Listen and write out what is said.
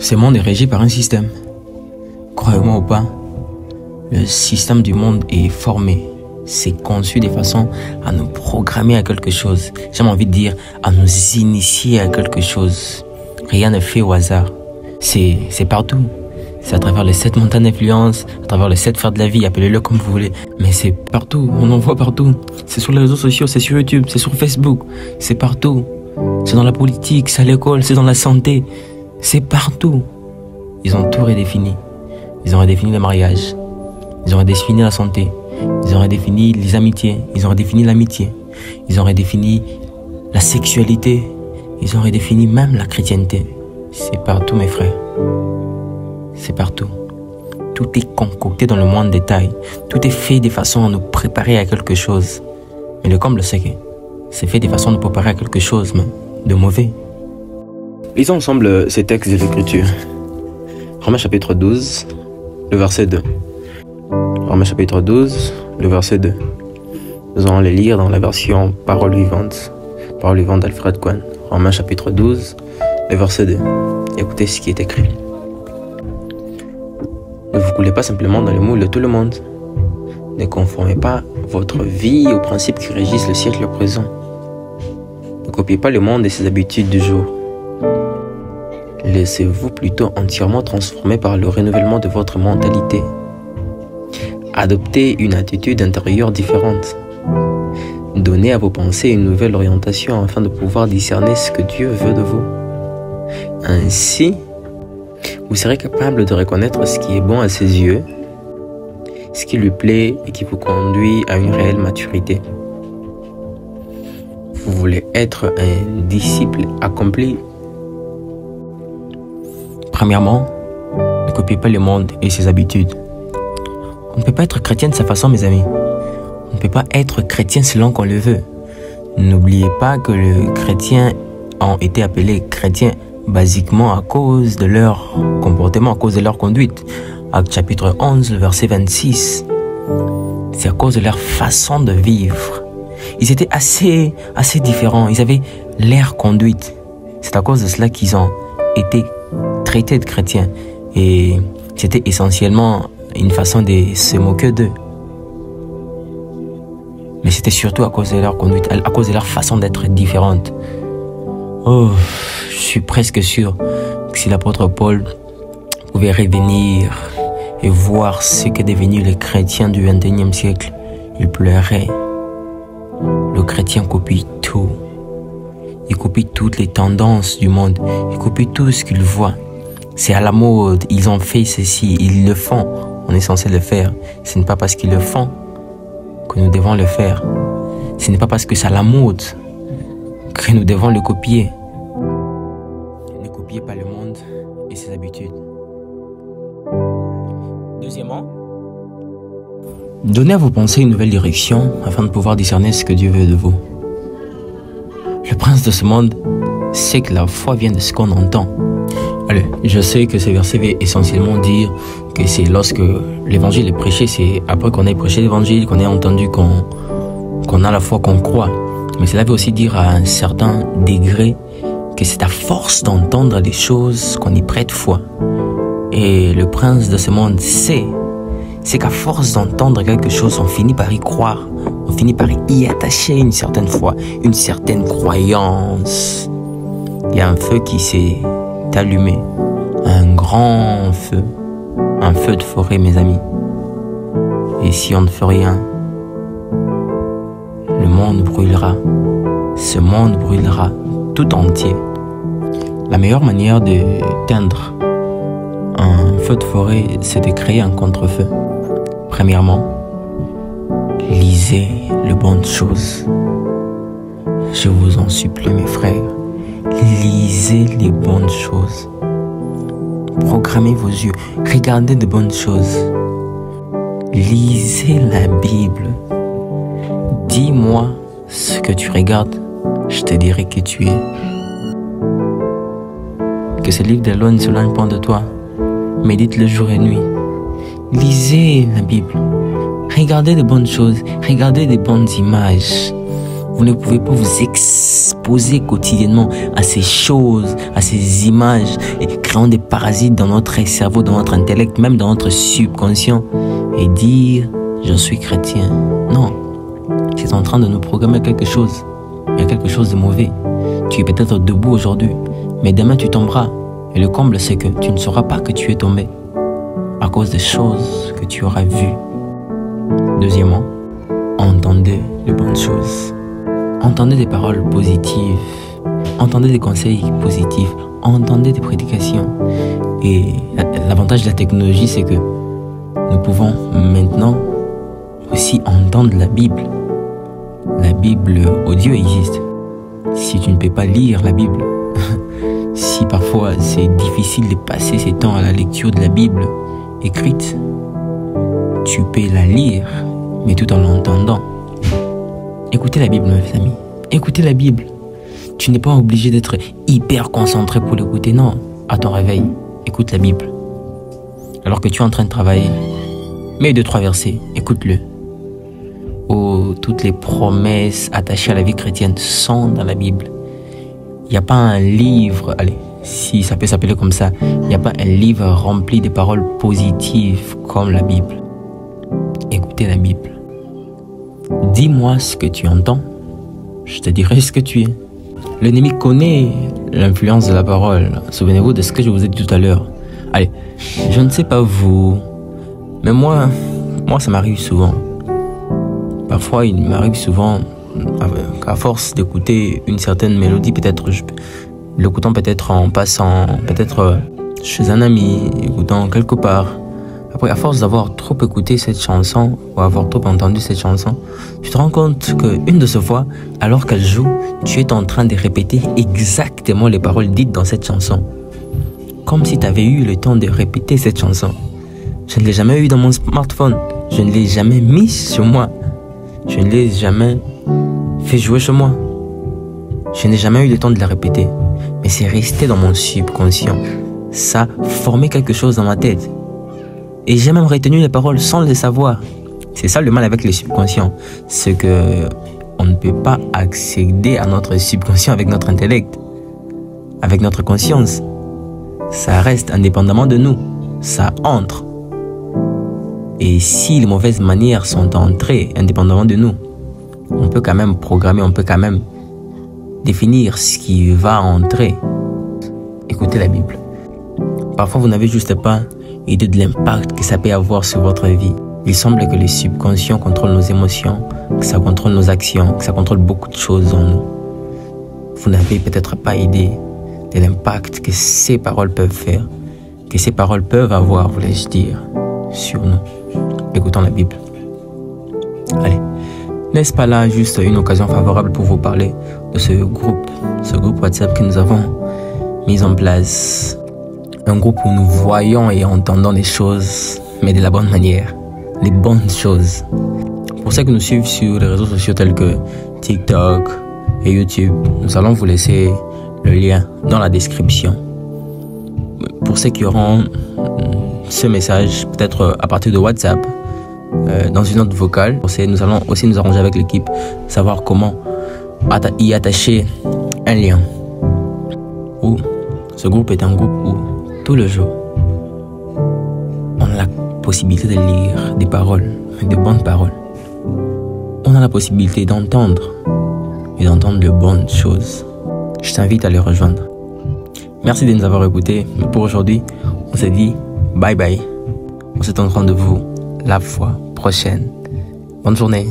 Ce monde est régi par un système. Croyez-moi ou pas, le système du monde est formé. C'est conçu de façon à nous programmer à quelque chose. J'ai envie de dire, à nous initier à quelque chose. Rien n'est fait au hasard. C'est partout. C'est à travers les 7 montagnes d'influence, à travers les 7 sphères de la vie, appelez-le comme vous voulez. Mais c'est partout, on en voit partout. C'est sur les réseaux sociaux, c'est sur YouTube, c'est sur Facebook, c'est partout. C'est dans la politique, c'est à l'école, c'est dans la santé. C'est partout. Ils ont tout redéfini. Ils ont redéfini le mariage. Ils ont redéfini la santé. Ils ont redéfini les amitiés. Ils ont redéfini l'amitié. Ils ont redéfini la sexualité. Ils ont redéfini même la chrétienté. C'est partout, mes frères. C'est partout. Tout est concocté dans le moindre détail. Tout est fait de façon à nous préparer à quelque chose. Mais le comble, c'est que c'est fait de façon à nous préparer à quelque chose, mais de mauvais. Lisons ensemble ces textes de l'Écriture. Romains chapitre 12, le verset 2. Romains chapitre 12, le verset 2. Nous allons les lire dans la version Parole vivante. Parole vivante d'Alfred Cohen. Romains chapitre 12, le verset 2. Écoutez ce qui est écrit. Ne vous coulez pas simplement dans le moule de tout le monde. Ne conformez pas votre vie aux principes qui régissent le siècle présent. Ne copiez pas le monde et ses habitudes du jour. Laissez-vous plutôt entièrement transformer par le renouvellement de votre mentalité. Adoptez une attitude intérieure différente. Donnez à vos pensées une nouvelle orientation afin de pouvoir discerner ce que Dieu veut de vous. Ainsi, vous serez capable de reconnaître ce qui est bon à ses yeux, ce qui lui plaît et qui vous conduit à une réelle maturité. Vous voulez être un disciple accompli. Premièrement, ne copiez pas le monde et ses habitudes. On ne peut pas être chrétien de sa façon, mes amis. On ne peut pas être chrétien selon qu'on le veut. N'oubliez pas que les chrétiens ont été appelés chrétiens basiquement à cause de leur comportement, à cause de leur conduite. Acte chapitre 11, verset 26. C'est à cause de leur façon de vivre. Ils étaient assez différents. Ils avaient leur conduite. C'est à cause de cela qu'ils ont été traités de chrétiens. Et c'était essentiellement une façon de se moquer d'eux. Mais c'était surtout à cause de leur conduite, à cause de leur façon d'être différente. Oh, je suis presque sûr que si l'apôtre Paul pouvait revenir et voir ce qu'est devenu les chrétiens du XXIe siècle, il pleurait. Le chrétien copie tout. Il copie toutes les tendances du monde. Il copie tout ce qu'il voit. C'est à la mode. Ils ont fait ceci. Ils le font. On est censé le faire. Ce n'est pas parce qu'ils le font que nous devons le faire. Ce n'est pas parce que c'est à la mode que nous devons le copier. Ne copiez pas le monde et ses habitudes. Deuxièmement, donnez à vos pensées une nouvelle direction afin de pouvoir discerner ce que Dieu veut de vous. Le prince de ce monde sait que la foi vient de ce qu'on entend. Allez, je sais que ce verset veut essentiellement dire que c'est lorsque l'évangile est prêché, c'est après qu'on ait prêché l'évangile, qu'on ait entendu qu'on a la foi qu'on croit. Mais cela veut aussi dire à un certain degré que c'est à force d'entendre des choses qu'on y prête foi. Et le prince de ce monde sait, c'est qu'à force d'entendre quelque chose, on finit par y croire, on finit par y attacher une certaine foi, une certaine croyance. Il y a un feu qui s'est allumé, un grand feu, un feu de forêt, mes amis. Et si on ne fait rien, le monde brûlera. Ce monde brûlera tout entier. La meilleure manière d'éteindre un feu de forêt, c'est de créer un contre-feu. Premièrement, lisez les bonnes choses. Je vous en supplie, mes frères. Lisez les bonnes choses. Programmez vos yeux. Regardez de bonnes choses. Lisez la Bible. Dis-moi ce que tu regardes. Je te dirai qui tu es. Que ce livre de la loi ne s'éloigne pas de toi. Médite le jour et nuit. Lisez la Bible. Regardez de bonnes choses. Regardez de bonnes images. Vous ne pouvez pas vous exposer quotidiennement à ces choses, à ces images. Et créons des parasites dans notre cerveau, dans notre intellect, même dans notre subconscient, et dire « je suis chrétien ». Non, c'est en train de nous programmer quelque chose. Il y a quelque chose de mauvais. Tu es peut-être debout aujourd'hui, mais demain tu tomberas. Et le comble, c'est que tu ne sauras pas que tu es tombé à cause des choses que tu auras vues. Deuxièmement, entendez les bonnes choses. Entendez des paroles positives. Entendez des conseils positifs. Entendez des prédications. Et l'avantage de la technologie, c'est que nous pouvons maintenant aussi entendre la Bible. La Bible audio existe. Si tu ne peux pas lire la Bible, si parfois c'est difficile de passer ses temps à la lecture de la Bible écrite, tu peux la lire, mais tout en l'entendant. Écoutez la Bible, mes amis. Écoutez la Bible. Tu n'es pas obligé d'être hyper concentré pour l'écouter. Non, à ton réveil, écoute la Bible. Alors que tu es en train de travailler, mets 2-3 versets, écoute-le. Oh, toutes les promesses attachées à la vie chrétienne sont dans la Bible. Il n'y a pas un livre, allez, si ça peut s'appeler comme ça, il n'y a pas un livre rempli de paroles positives comme la Bible. Écoutez la Bible. Dis-moi ce que tu entends, je te dirai ce que tu es. L'ennemi connaît l'influence de la parole. Souvenez-vous de ce que je vous ai dit tout à l'heure. Allez, je ne sais pas vous, mais moi ça m'arrive souvent. Parfois, il m'arrive souvent, à force d'écouter une certaine mélodie, peut-être l'écoutant peut-être en passant, peut-être chez un ami, écoutant quelque part. Après, à force d'avoir trop écouté cette chanson, ou avoir trop entendu cette chanson, tu te rends compte qu'une de ces fois, alors qu'elle joue, tu es en train de répéter exactement les paroles dites dans cette chanson. Comme si tu avais eu le temps de répéter cette chanson. Je ne l'ai jamais eu dans mon smartphone. Je ne l'ai jamais mis sur moi. Je ne l'ai jamais fait jouer chez moi. Je n'ai jamais eu le temps de la répéter. Mais c'est resté dans mon subconscient. Ça a formé quelque chose dans ma tête. Et j'ai même retenu les paroles sans le savoir. C'est ça le mal avec le subconscient. C'est que on ne peut pas accéder à notre subconscient avec notre intellect, avec notre conscience. Ça reste indépendamment de nous. Ça entre. Et si les mauvaises manières sont entrées indépendamment de nous, on peut quand même programmer, on peut quand même définir ce qui va entrer. Écoutez la Bible. Parfois, vous n'avez juste pas idée de l'impact que ça peut avoir sur votre vie. Il semble que le subconscient contrôle nos émotions, que ça contrôle nos actions, que ça contrôle beaucoup de choses en nous. Vous n'avez peut-être pas idée de l'impact que ces paroles peuvent faire, que ces paroles peuvent avoir, voulais-je dire, sur nous. Écoutons la Bible. Allez, n'est-ce pas là juste une occasion favorable pour vous parler de ce groupe WhatsApp que nous avons mis en place. Un groupe où nous voyons et entendons les choses, mais de la bonne manière, les bonnes choses. Pour ceux qui nous suivent sur les réseaux sociaux tels que TikTok et YouTube, nous allons vous laisser le lien dans la description. Pour ceux qui auront ce message, peut-être à partir de WhatsApp, dans une note vocale, nous allons aussi nous arranger avec l'équipe, savoir comment y attacher un lien. Où ce groupe est un groupe où tout le jour, on a la possibilité de lire des paroles, de bonnes paroles. On a la possibilité d'entendre et d'entendre de bonnes choses. Je t'invite à les rejoindre. Merci de nous avoir écoutés. Mais pour aujourd'hui, on se dit bye bye. On se donne rendez-vous la fois prochaine. Bonne journée.